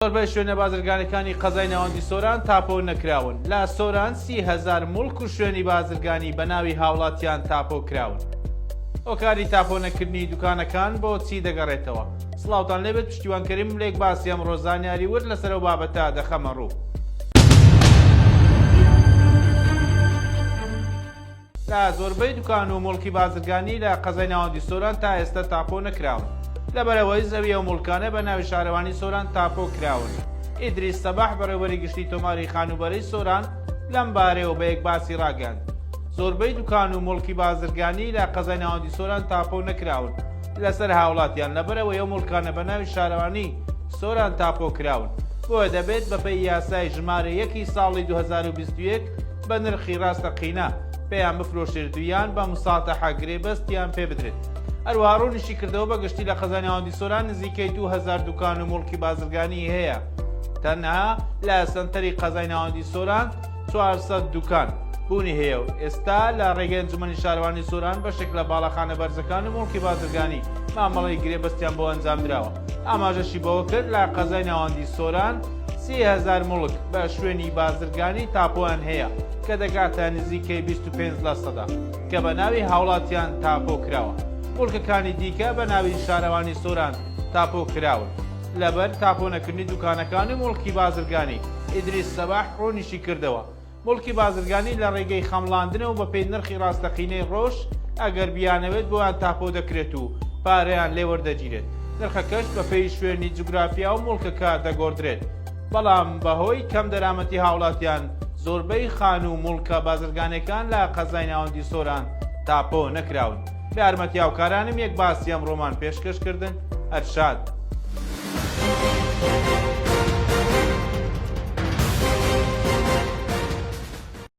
زۆربەی شوێنە بازرگانیەکانی قەزای ناوەندی سۆران تاپۆ نەکراون. لە سۆران 30,000 مڵک و شوێنی بازرگانی بە ناوی هاوڵاتیان تاپۆ کراون. هۆکاری تاپۆ نەکردنی دوکانەکان بۆ چی دەگەڕێتەوە؟ سڵاوتان لێبێت پشتیوانکەریم لێک باسی ئەمڕۆ زانیاری ورد لەسەر ئەو بابەتە دەخەمە ڕوو. لە زۆربەی دوکان و مڵکی بازرگانی لە قەزای ناوەندی سۆران تا ئێستا تاپۆ نەکراون. لەبەرەوەی زەویە و مڵکانە بە ناوی شارەوانی سۆران تاپۆ کراون. ئیدریس سەباح بەڕێوەبەری گشتی تۆماری خانوبەرەی سۆران لەم بارەیەوە بە یەک باسی ڕاگەاند. زۆربەی دوکان و مڵکی بازرگانی لە قەزای ناوەندی سۆران تاپۆ نەکراون لەسەر هاوڵاتیان، لەبەرەوەی ئەو مڵکانە بە ناوی شارەوانی سۆران تاپۆ کراون. بۆیە دەبێت بەپێی یاسای ژمارە 1 ساڵی 2021 بە نرخی ڕاستەقینە پێیان بفرۆشێت و یان بە مساتەحە گرێبەستیان پێ بدرێت. هەروەها ڕوونیشی کردەوە بە گشتی لە قەزای ناوەندی سۆران نزیکەی 2000 دوکان و مڵکی بازرگانی هەیە. تەنها لە سنتەری قەزای ناوەندی سۆران 400 دوکان بوونی هەیە و ئێستا لە ڕێگەی ئەنجومەنی شارەوانی سۆران بەشێک لە باڵەخانە بەرزەکان و مڵکی بازرگانی مامەڵەی گرێبەستیان بۆ ئەنجام دراوە. ئاماژەشی بەوە کرد لە قەزای ناوەندی سۆران 30,000 مڵک بە شوێنی بازرگانی تاپۆیان هەیە کە دەگاتە نزیکەی 25% کە بە ناوی هاوڵاتیان تاپۆ کراوە. مڵکەکانی دیکە بە ناوی شارەوانی سۆران تاپۆ کراون. لەبەر تاپۆ نەکردنی دوکانەکان و مڵکی بازرگانی ئیدریس سەباح ڕوونیشی کردەوە. مڵکی بازرگانی لە ڕێگەی خەمڵاندنەوە بە پێی نرخی ڕاستەقینەی ڕۆژ ئەگەر بیانەوێت بۆیان تاپۆ دەکرێت و پارەیان لێ وەردەگیرێت. نرخەکەش بە پێی شوێنی جوگرافیا و مڵکەکە دەگۆڕدرێت. بەڵام بەهۆی کەم دەرامەتی هاوڵاتیان زۆربەی خان و مڵکە بازرگانەکان لە قەزای ناوەندی سۆران تاپۆ نەکراون. بە یارمەتی هاوکارانم یەک باسی ئەمڕۆمان پێشکەشکردن. هەرشاد.